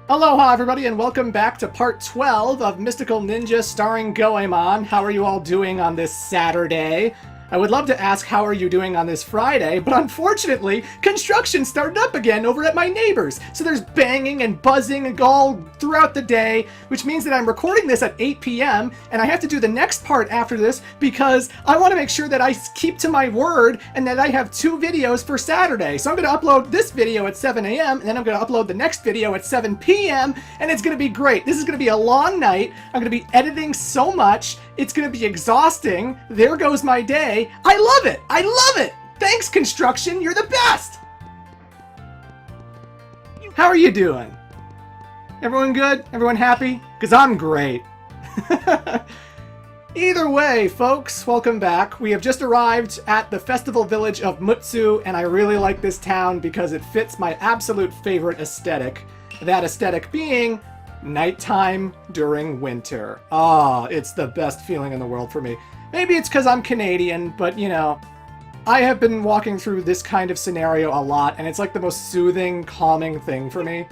Aloha everybody and welcome back to part 12 of Mystical Ninja starring Goemon. How are you all doing on this Saturday? I would love to ask how are you doing on this Friday, but unfortunately, construction started up again over at my neighbor's. So there's banging and buzzing all throughout the day, which means that I'm recording this at 8 p.m. and I have to do the next part after this because I want to make sure that I keep to my word and that I have 2 videos for Saturday. So I'm going to upload this video at 7 a.m. and then I'm going to upload the next video at 7 p.m. and it's going to be great. This is going to be a long night. I'm going to be editing so much. It's going to be exhausting. There goes my day. I love it. I love it. Thanks, construction. You're the best. How are you doing? Everyone good? Everyone happy? Because I'm great. Either way, folks, welcome back. We have just arrived at the festival village of Mutsu, and I really like this town because it fits my absolute favorite aesthetic. That aesthetic being nighttime during winter. Ah, it's the best feeling in the world for me. Maybe it's because I'm Canadian, but you know, I have been walking through this kind of scenario a lot, and it's like the most soothing, calming thing for me.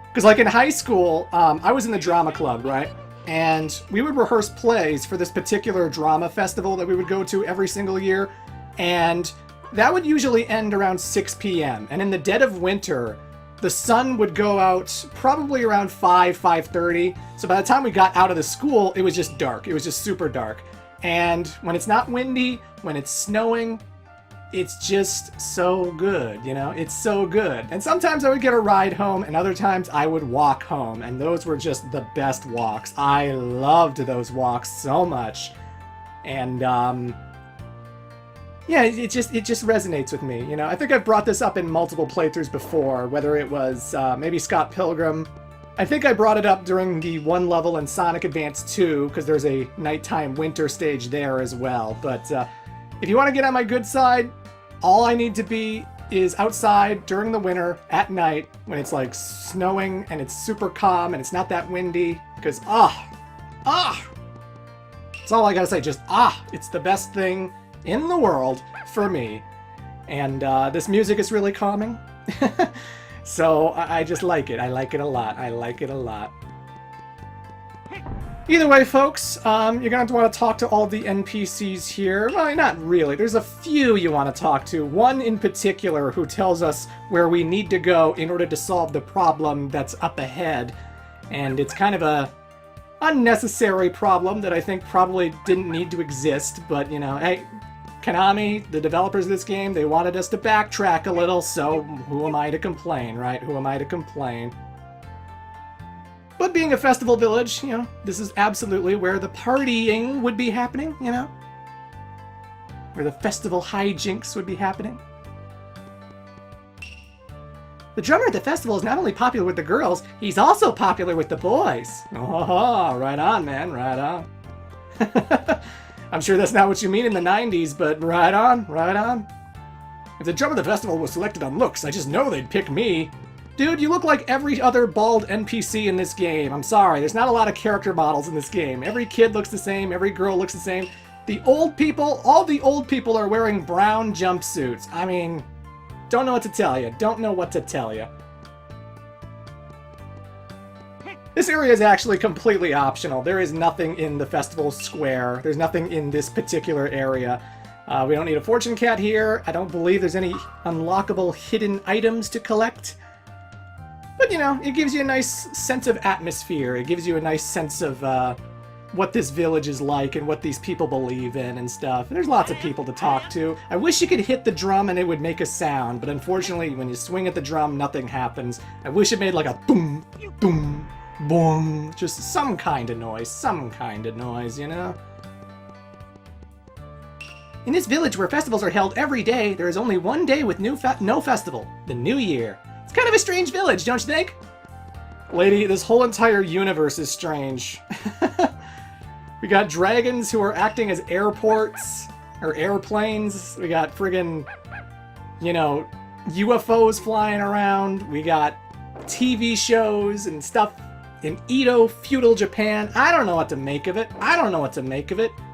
Because like in high school, I was in the drama club, right? And we would rehearse plays for this particular drama festival that we would go to every single year. And that would usually end around 6 p.m. And in the dead of winter, the sun would go out probably around 5:30. So by the time we got out of the school, it was just dark. It was just super dark. And when it's not windy, when it's snowing, it's just so good, you know? It's so good. And sometimes I would get a ride home, and other times I would walk home, and those were just the best walks. I loved those walks so much. And yeah, it just resonates with me, you know? I think I've brought this up in multiple playthroughs before, whether it was maybe Scott Pilgrim. I think I brought it up during the one level in Sonic Advance 2, because there's a nighttime winter stage there as well. But if you want to get on my good side, all I need to be is outside during the winter at night when it's like snowing and it's super calm and it's not that windy, because that's all I gotta say, just it's the best thing in the world for me. And this music is really calming. So I just like it. I like it a lot. I like it a lot. Either way, folks, you're going to want to talk to all the NPCs here. Well, not really. There's a few you want to talk to. One in particular who tells us where we need to go in order to solve the problem that's up ahead. And it's kind of a unnecessary problem that I think probably didn't need to exist. But, you know, hey, Konami, the developers of this game, they wanted us to backtrack a little, so who am I to complain, right? Who am I to complain? But being a festival village, you know, this is absolutely where the partying would be happening, you know? Where the festival hijinks would be happening. The drummer at the festival is not only popular with the girls, he's also popular with the boys. Oh, right on, man, right on. I'm sure that's not what you mean in the 90s, but right on, right on. If the drummer of the festival was selected on looks, I just know they'd pick me. Dude, you look like every other bald NPC in this game. I'm sorry, there's not a lot of character models in this game. Every kid looks the same, every girl looks the same. The old people, all the old people are wearing brown jumpsuits. I mean, don't know what to tell you. Don't know what to tell you. This area is actually completely optional. There is nothing in the festival square. There's nothing in this particular area. We don't need a fortune cat here. I don't believe there's any unlockable hidden items to collect. But, you know, it gives you a nice sense of atmosphere. It gives you a nice sense of what this village is like and what these people believe in and stuff. There's lots of people to talk to. I wish you could hit the drum and it would make a sound, but unfortunately, when you swing at the drum, nothing happens. I wish it made like a boom, boom, boom. Just some kind of noise, you know? In this village where festivals are held every day, there is only one day with no festival, the New Year. It's kind of a strange village, don't you think? Lady, this whole entire universe is strange. We got dragons who are acting as airports, or airplanes. We got friggin', you know, UFOs flying around. We got TV shows and stuff in Edo, feudal Japan. I don't know what to make of it.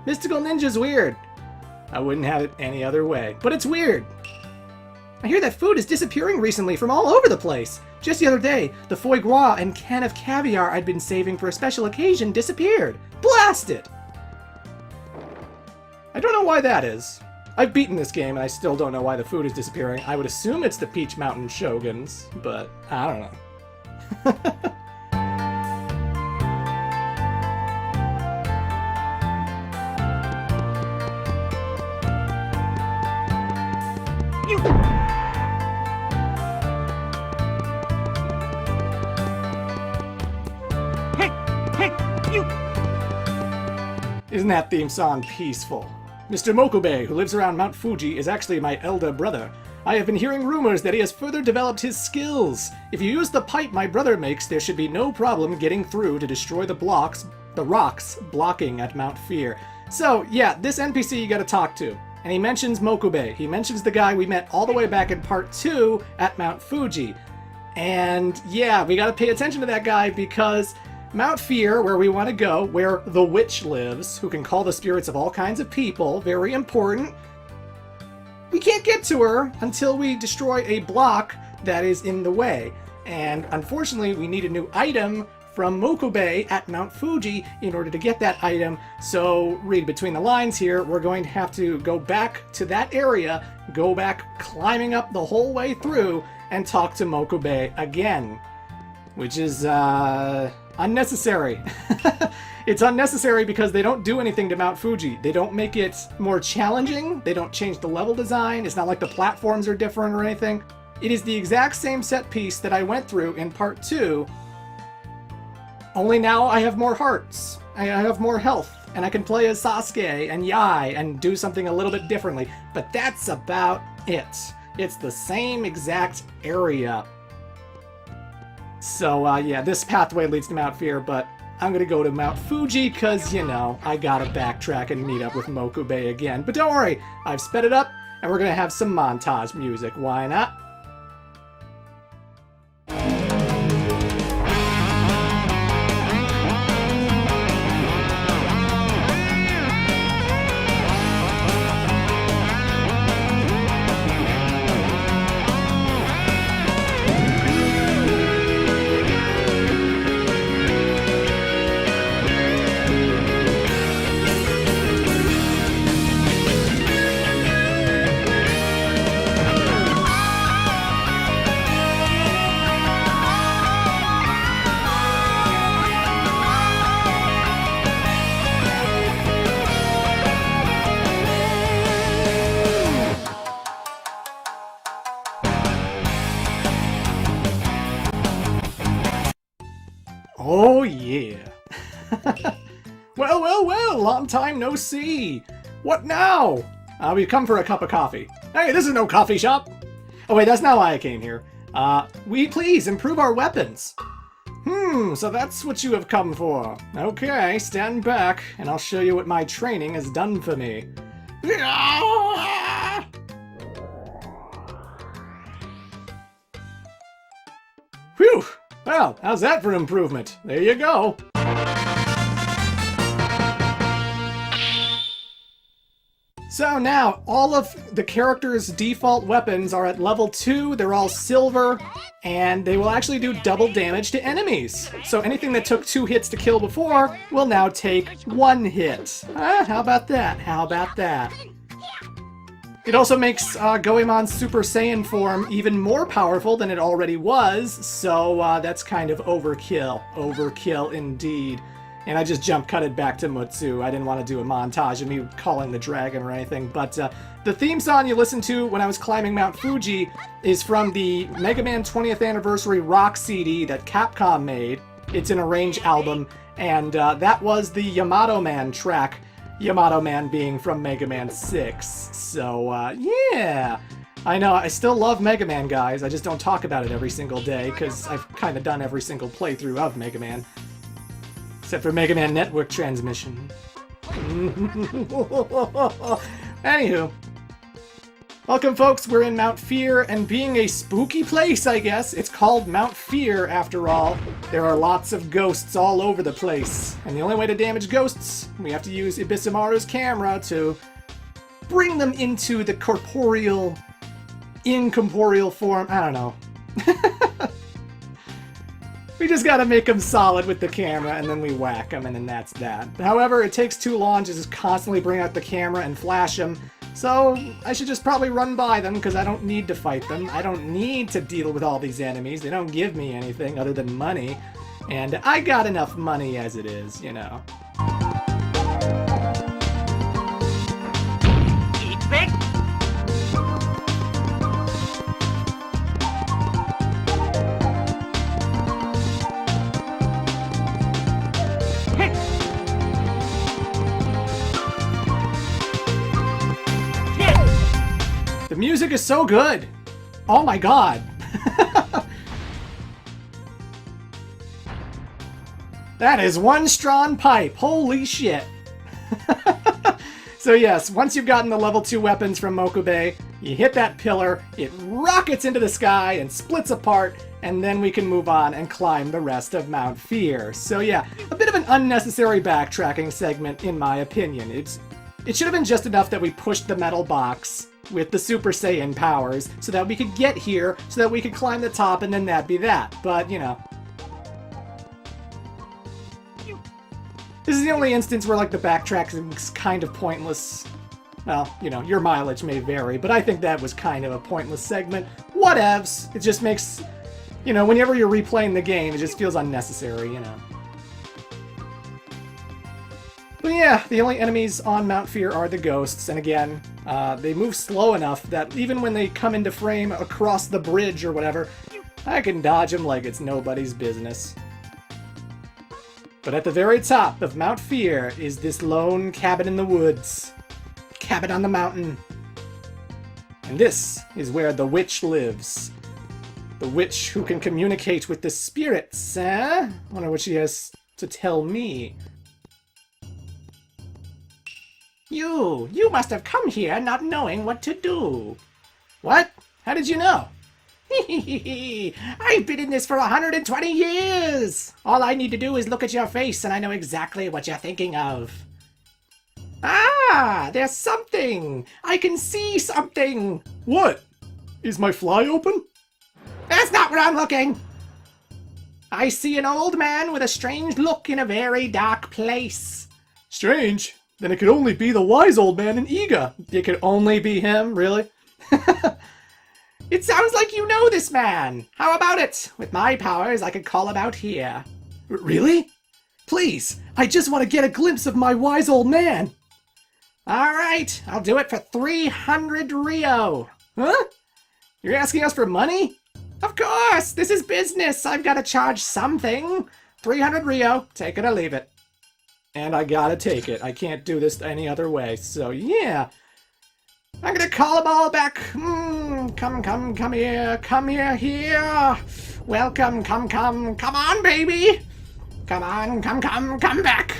Mystical Ninja's weird. I wouldn't have it any other way. But it's weird. I hear that food is disappearing recently from all over the place. Just the other day, the foie gras and can of caviar I'd been saving for a special occasion disappeared. Blast it! I don't know why that is. I've beaten this game and I still don't know why the food is disappearing. I would assume it's the Peach Mountain Shoguns, but I don't know. Isn't that theme song peaceful? Mr. Mokube, who lives around Mount Fuji, is actually my elder brother. I have been hearing rumors that he has further developed his skills. If you use the pipe my brother makes, there should be no problem getting through to destroy the rocks blocking at Mount Fear. So, yeah, this NPC you gotta talk to. And he mentions Mokube. He mentions the guy we met all the way back in part 2 at Mount Fuji. And yeah, we gotta pay attention to that guy because Mount Fear, where we want to go, where the witch lives, who can call the spirits of all kinds of people, very important. We can't get to her until we destroy a block that is in the way. And unfortunately, we need a new item from Mokube at Mount Fuji in order to get that item. So read between the lines here, we're going to have to go back to that area, go back climbing up the whole way through, and talk to Mokube again. Which is, unnecessary. It's unnecessary because they don't do anything to Mount Fuji. They don't make it more challenging. They don't change the level design. It's not like the platforms are different or anything. It is the exact same set piece that I went through in part 2. Only now I have more hearts. I have more health. And I can play as Sasuke and Yai and do something a little bit differently. But that's about it. It's the same exact area. So, yeah, this pathway leads to Mount Fear, but I'm gonna go to Mount Fuji because, you know, I gotta backtrack and meet up with Mokube again. But don't worry, I've sped it up, and we're gonna have some montage music. Why not? Oh yeah. Well, long time no see. What now? We've come for a cup of coffee. Hey, this is no coffee shop. Oh wait, that's not why I came here. We please improve our weapons. So that's what you have come for. Okay, stand back, and I'll show you what my training has done for me. Phew! Well, how's that for improvement? There you go. So now, all of the characters' default weapons are at level 2, they're all silver, and they will actually do double damage to enemies. So anything that took 2 hits to kill before will now take 1 hit. How about that? How about that? It also makes Goemon's Super Saiyan form even more powerful than it already was, so that's kind of overkill. Overkill indeed. And I just jump cutted back to Mutsu. I didn't want to do a montage of me calling the dragon or anything, but the theme song you listened to when I was climbing Mount Fuji is from the Mega Man 20th Anniversary Rock CD that Capcom made. It's an arrange album, and that was the Yamato Man track. Yamato Man being from Mega Man 6. So, yeah. I know, I still love Mega Man, guys. I just don't talk about it every single day, because I've kind of done every single playthrough of Mega Man. Except for Mega Man Network Transmission. Anywho. Welcome, folks. We're in Mount Fear, and being a spooky place, I guess, it's called Mount Fear, after all. There are lots of ghosts all over the place, and the only way to damage ghosts, we have to use Ibisamaru's camera to bring them into the incorporeal form. I don't know. We just gotta make them solid with the camera, and then we whack them, and then that's that. However, it takes too long to just constantly bring out the camera and flash them, so I should just probably run by them, because I don't need to fight them. I don't need to deal with all these enemies. They don't give me anything other than money, and I got enough money as it is, you know. Eat big. The music is so good! Oh my god! That is one strong pipe! Holy shit! So yes, once you've gotten the level 2 weapons from Mokube, you hit that pillar, it rockets into the sky and splits apart, and then we can move on and climb the rest of Mount Fear. So yeah, a bit of an unnecessary backtracking segment in my opinion. It should have been just enough that we pushed the metal box with the Super Saiyan powers so that we could get here, so that we could climb the top, and then that'd be that. But, you know. This is the only instance where, like, the backtracking's kind of pointless. Well, you know, your mileage may vary, but I think that was kind of a pointless segment. Whatevs! It just makes, you know, whenever you're replaying the game, it just feels unnecessary, you know. But yeah, the only enemies on Mount Fear are the ghosts, and again, they move slow enough that even when they come into frame across the bridge or whatever, I can dodge them like it's nobody's business. But at the very top of Mount Fear is this lone cabin in the woods. Cabin on the mountain. And this is where the witch lives. The witch who can communicate with the spirits, eh? Wonder what she has to tell me. You must have come here not knowing what to do. What? How did you know? I've been in this for 120 years! All I need to do is look at your face and I know exactly what you're thinking of. Ah, there's something! I can see something! What? Is my fly open? That's not where I'm looking! I see an old man with a strange look in a very dark place. Strange? Then it could only be the wise old man in Iga. It could only be him, really? It sounds like you know this man! How about it? With my powers, I could call him out here. Really? Please, I just want to get a glimpse of my wise old man! Alright, I'll do it for 300 Rio. Huh? You're asking us for money? Of course! This is business! I've got to charge something! 300 Rio, take it or leave it. And I gotta take it. I can't do this any other way, so yeah. I'm gonna call them all back. Come here. Welcome, come on, baby. Come on, come back.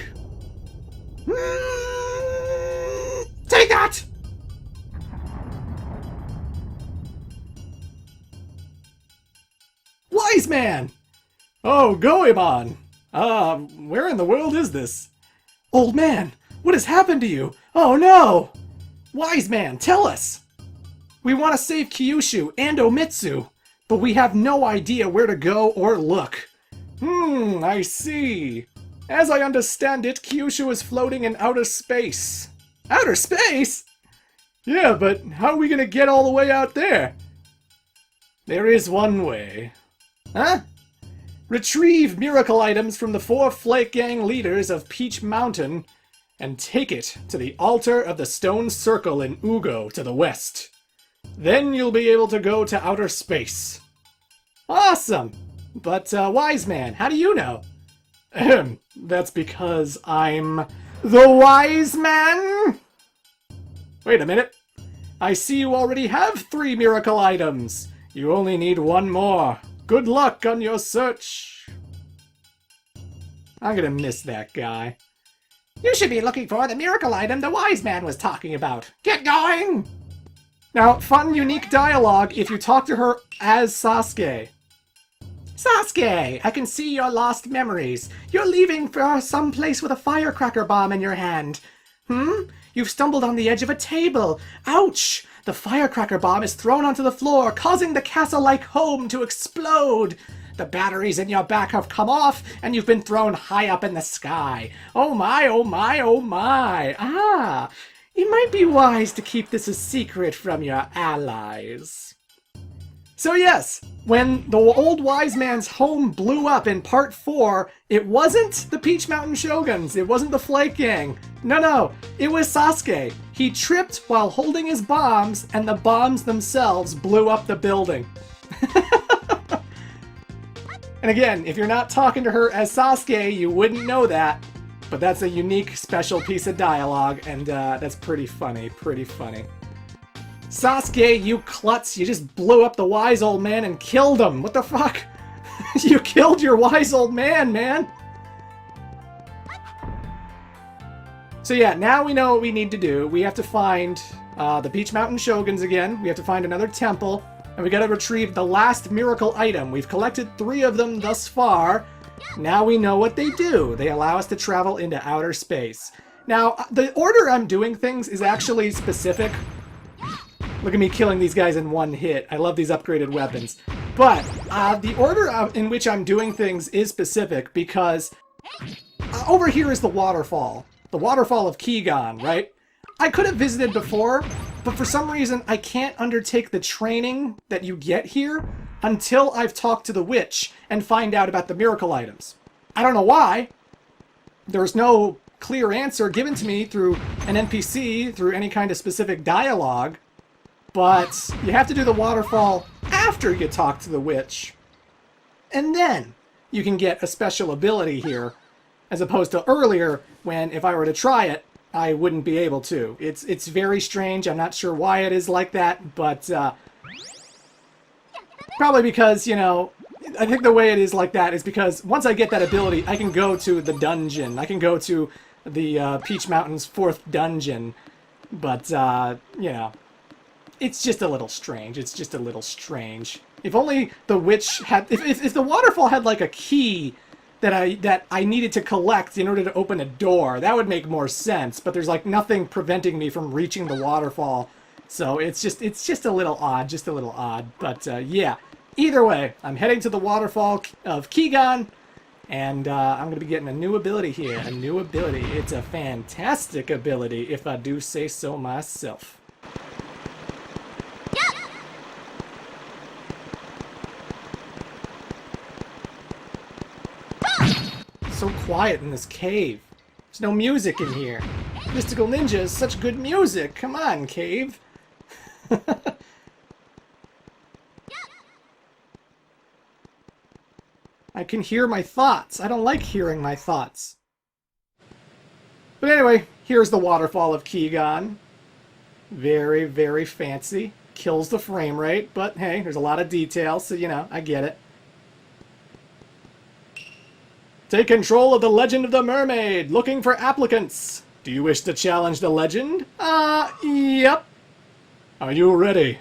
Take that! Wise man! Oh, Goemon! Where in the world is this? Old man, what has happened to you? Oh no! Wise man, tell us! We want to save Kyushu and Omitsu, but we have no idea where to go or look. I see. As I understand it, Kyushu is floating in outer space. Outer space? Yeah, but how are we gonna get all the way out there? There is one way. Huh? Retrieve miracle items from the 4 Flake Gang leaders of Peach Mountain and take it to the altar of the Stone Circle in Ugo to the west. Then you'll be able to go to outer space. Awesome! But, Wise Man, how do you know? That's because I'm the Wise Man? Wait a minute. I see you already have 3 miracle items. You only need 1 more. Good luck on your search. I'm gonna miss that guy. You should be looking for the miracle item the Wise Man was talking about. Get going! Now, fun, unique dialogue if you talk to her as Sasuke. Sasuke, I can see your lost memories. You're leaving for some place with a firecracker bomb in your hand. You've stumbled on the edge of a table. Ouch! The firecracker bomb is thrown onto the floor, causing the castle-like home to explode. The batteries in your back have come off, and you've been thrown high up in the sky. Oh my, oh my, oh my. Ah, it might be wise to keep this a secret from your allies. So yes, when the old wise man's home blew up in part 4, it wasn't the Peach Mountain Shoguns, it wasn't the Flake Gang. No, it was Sasuke. He tripped while holding his bombs, and the bombs themselves blew up the building. And again, if you're not talking to her as Sasuke, you wouldn't know that. But that's a unique, special piece of dialogue, and that's pretty funny, Sasuke, you klutz, you just blew up the wise old man and killed him. What the fuck? You killed your wise old man, man. So yeah, now we know what we need to do. We have to find the Peach Mountain Shoguns again. We have to find another temple. And we gotta retrieve the last miracle item. We've collected 3 of them thus far. Now we know what they do. They allow us to travel into outer space. Now, the order I'm doing things is actually specific. Look at me killing these guys in one hit. I love these upgraded weapons. But the order in which I'm doing things is specific because over here is the waterfall. The Waterfall of Keegan, right? I could have visited before, but for some reason I can't undertake the training that you get here until I've talked to the witch and find out about the miracle items. I don't know why. There's no clear answer given to me through an NPC, through any kind of specific dialogue. But you have to do the waterfall after you talk to the witch. And then you can get a special ability here, as opposed to earlier when if I were to try it, I wouldn't be able to. It's very strange. I'm not sure why it is like that, but probably because, you know, I think the way it is like that is because once I get that ability, I can go to the dungeon. I can go to the Peach Mountain's 4th dungeon. But, you know, it's just a little strange. It's just a little strange. If only the witch had... If the waterfall had, like, a key that I needed to collect in order to open a door, that would make more sense. But there's, like, nothing preventing me from reaching the waterfall. So it's just a little odd. Just a little odd. But, yeah. Either way, I'm heading to the Waterfall of Kegan. And I'm going to be getting a new ability here. A new ability. It's a fantastic ability, if I do say so myself. So quiet in this cave. There's no music in here. Mystical Ninja is such good music. Come on, cave. I can hear my thoughts. I don't like hearing my thoughts. But anyway, here's the Waterfall of Kegan. Very, very fancy. Kills the frame rate, but hey, there's a lot of details, so you know, I get it. Take control of the Legend of the Mermaid. Looking for applicants. Do you wish to challenge the legend? Yep. Are you ready?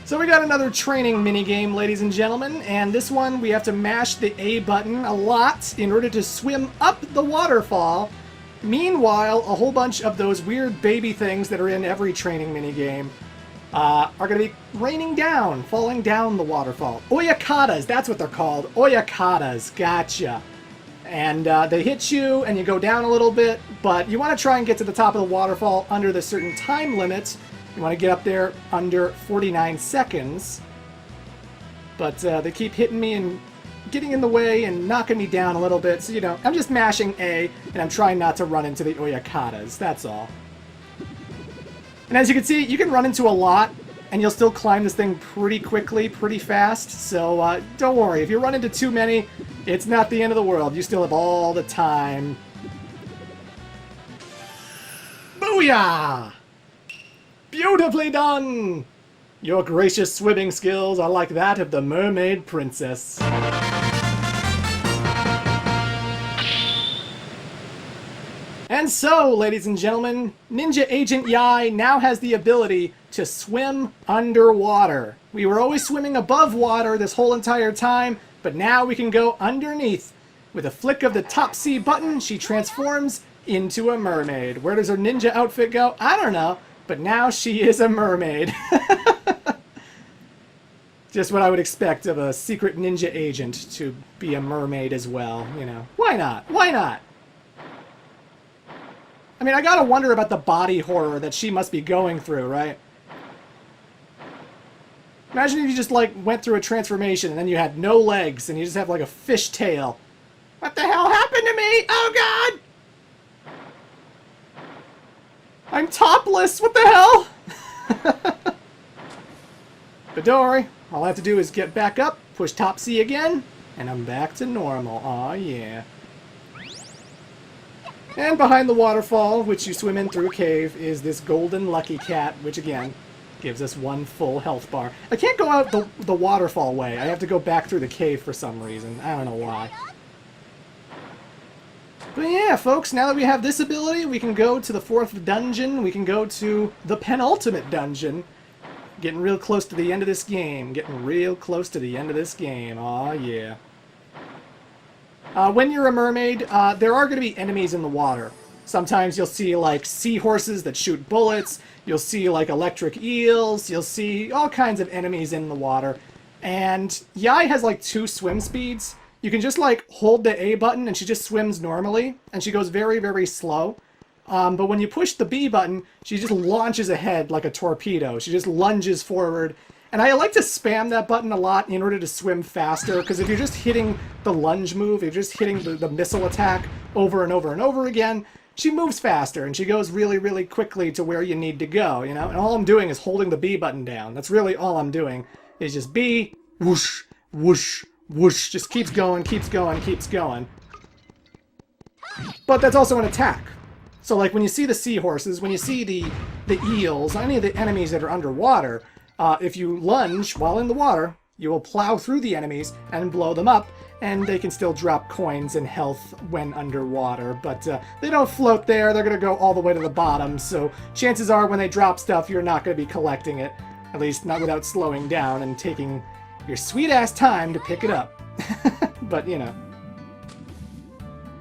So we got another training minigame, ladies and gentlemen, and this one we have to mash the A button a lot in order to swim up the waterfall. Meanwhile, a whole bunch of those weird baby things that are in every training minigame are going to be raining down, falling down the waterfall. Oyakatas, that's what they're called. Oyakatas, gotcha. And they hit you, and you go down a little bit, but you want to try and get to the top of the waterfall under the certain time limit. You want to get up there under 49 seconds. But they keep hitting me and getting in the way and knocking me down a little bit. So, you know, I'm just mashing A, and I'm trying not to run into the Oyakatas. That's all. And as you can see, you can run into a lot, and you'll still climb this thing pretty quickly, pretty fast. So don't worry. If you run into too many, it's not the end of the world. You still have all the time. Booyah! Beautifully done! Your gracious swimming skills are like that of the Mermaid Princess. And so, ladies and gentlemen, Ninja Agent Yai now has the ability to swim underwater. We were always swimming above water this whole entire time, but now we can go underneath. With a flick of the top C button, she transforms into a mermaid. Where does her ninja outfit go? I don't know, but now she is a mermaid. Just what I would expect of a secret ninja agent to be a mermaid as well, you know. Why not? Why not? I mean, I gotta wonder about the body horror that she must be going through, right? Imagine if you just, like, went through a transformation and then you had no legs and you just have, like, a fish tail. What the hell happened to me? Oh, God! I'm topless! What the hell? But don't worry. All I have to do is get back up, push top C again, and I'm back to normal. Aw, yeah. And behind the waterfall, which you swim in through a cave, is this golden lucky cat, which, again, gives us 1 full health bar. I can't go out the waterfall way. I have to go back through the cave for some reason. I don't know why. But yeah, folks, now that we have this ability, we can go to the 4th dungeon. We can go to the penultimate dungeon. Getting real close to the end of this game. Getting real close to the end of this game. Aw, yeah. When you're a mermaid, there are going to be enemies in the water. Sometimes you'll see, like, seahorses that shoot bullets. You'll see, like, electric eels. You'll see all kinds of enemies in the water. And Yai has, like, 2 swim speeds. You can just, like, hold the A button and she just swims normally. And she goes very, very slow. But when you push the B button, she just launches ahead like a torpedo. She just lunges forward. And I like to spam that button a lot in order to swim faster, because if you're just hitting the lunge move, if you're just hitting the missile attack over and over and over again, she moves faster, and she goes really, really quickly to where you need to go, you know? And all I'm doing is holding the B button down. That's really all I'm doing, is just B, whoosh, whoosh, whoosh. Just keeps going, keeps going, keeps going. But that's also an attack. So, like, when you see the seahorses, when you see the eels, any of the enemies that are underwater, if you lunge while in the water, you will plow through the enemies and blow them up, and they can still drop coins and health when underwater. But they don't float there, they're going to go all the way to the bottom, so chances are when they drop stuff, you're not going to be collecting it. At least not without slowing down and taking your sweet-ass time to pick it up. But, you know.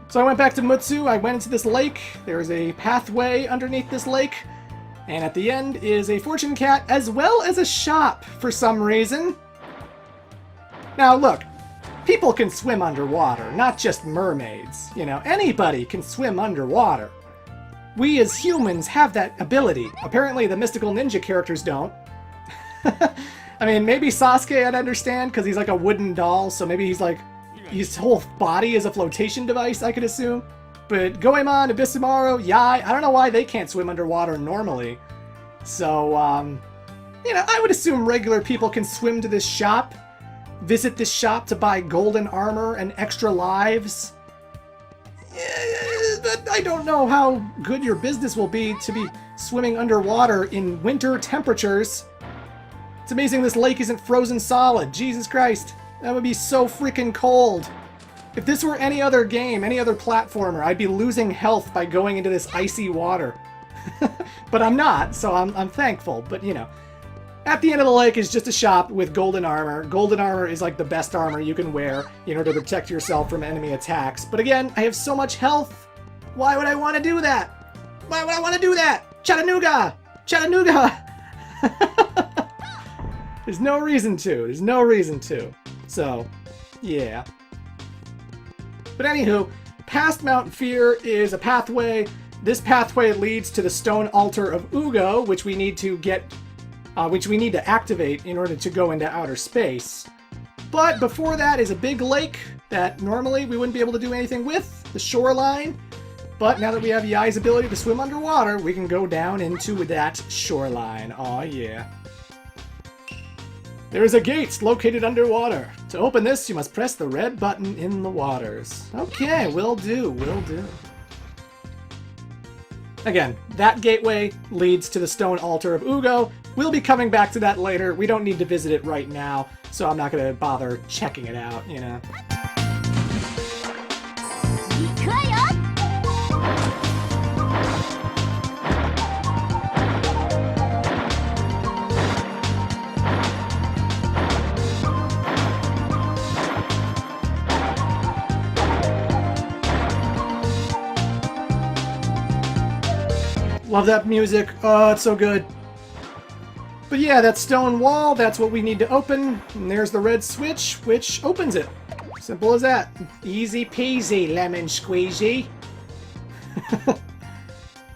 So I went back to Mutsu, I went into this lake, there is a pathway underneath this lake, and at the end is a fortune cat as well as a shop for some reason. Now look, people can swim underwater, not just mermaids. You know, anybody can swim underwater. We as humans have that ability. Apparently the mystical ninja characters don't. I mean, maybe Sasuke I'd understand, because he's like a wooden doll, so maybe he's like, his whole body is a flotation device, I could assume. But Goemon, Abysmaru, Yai, I don't know why they can't swim underwater normally. So, you know, I would assume regular people can swim to this shop, visit this shop to buy golden armor and extra lives. But I don't know how good your business will be to be swimming underwater in winter temperatures. It's amazing this lake isn't frozen solid. Jesus Christ. That would be so freaking cold. If this were any other game, any other platformer, I'd be losing health by going into this icy water. But I'm not, so I'm thankful. But, you know, at the end of the lake is just a shop with golden armor. Golden armor is like the best armor you can wear in order to protect yourself from enemy attacks. But again, I have so much health. Why would I want to do that? Why would I want to do that? Chattanooga! Chattanooga! There's no reason to. There's no reason to. So, yeah. But anywho, past Mount Fear is a pathway. This pathway leads to the stone altar of Ugo, which we need to activate in order to go into outer space. But before that is a big lake that normally we wouldn't be able to do anything with, the shoreline. But now that we have Yai's ability to swim underwater, we can go down into that shoreline. Aw, yeah. There is a gate located underwater. To open this, you must press the red button in the waters. Okay, will do, will do. Again, that gateway leads to the stone altar of Ugo. We'll be coming back to that later. We don't need to visit it right now, so I'm not going to bother checking it out, you know. Love that music. Oh, it's so good. But yeah, that stone wall, that's what we need to open. And there's the red switch, which opens it. Simple as that. Easy peasy, lemon squeezy.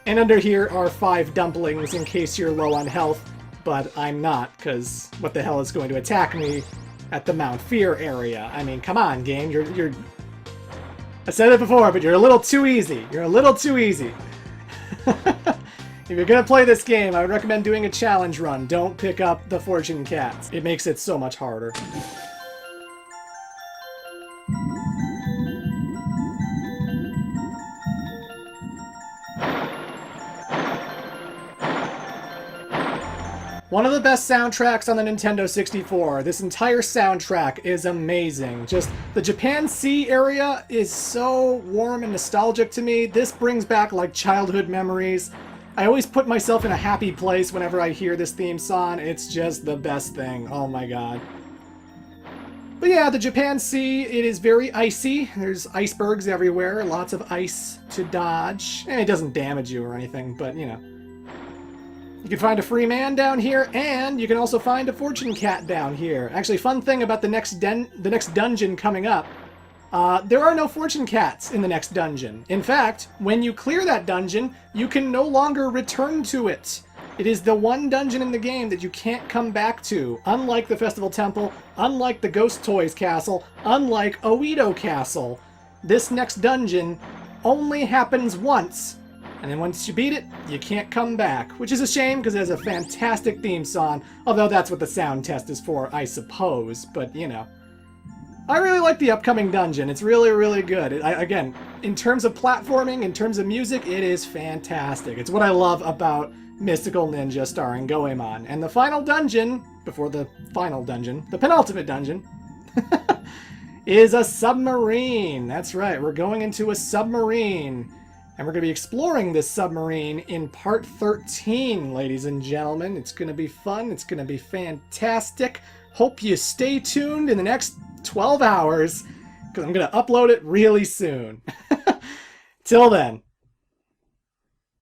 And under here are 5 dumplings in case you're low on health. But I'm not, because what the hell is going to attack me at the Mount Fear area? I mean, come on, game. You're... I said it before, but you're a little too easy. You're a little too easy. If you're gonna play this game, I would recommend doing a challenge run. Don't pick up the fortune cats. It makes it so much harder. One of the best soundtracks on the Nintendo 64. This entire soundtrack is amazing. Just the Japan Sea area is so warm and nostalgic to me. This brings back like childhood memories. I always put myself in a happy place whenever I hear this theme song. It's just the best thing. Oh my god. But yeah, the Japan Sea, it is very icy. There's icebergs everywhere. Lots of ice to dodge. And it doesn't damage you or anything, but you know. You can find a free man down here, and you can also find a fortune cat down here. Actually, fun thing about the next dungeon coming up, there are no fortune cats in the next dungeon. In fact, when you clear that dungeon, you can no longer return to it. It is the one dungeon in the game that you can't come back to, unlike the Festival Temple, unlike the Ghost Toys Castle, unlike Oedo Castle. This next dungeon only happens once. And then once you beat it, you can't come back. Which is a shame, because it has a fantastic theme song. Although that's what the sound test is for, I suppose. But, you know. I really like the upcoming dungeon. It's really, really good. Again, in terms of platforming, in terms of music, it is fantastic. It's what I love about Mystical Ninja starring Goemon. And the final dungeon, before the final dungeon, the penultimate dungeon, is a submarine. That's right, we're going into a submarine. And we're going to be exploring this submarine in part 13, ladies and gentlemen. It's going to be fun. It's going to be fantastic. Hope you stay tuned in the next 12 hours, because I'm going to upload it really soon. Till then.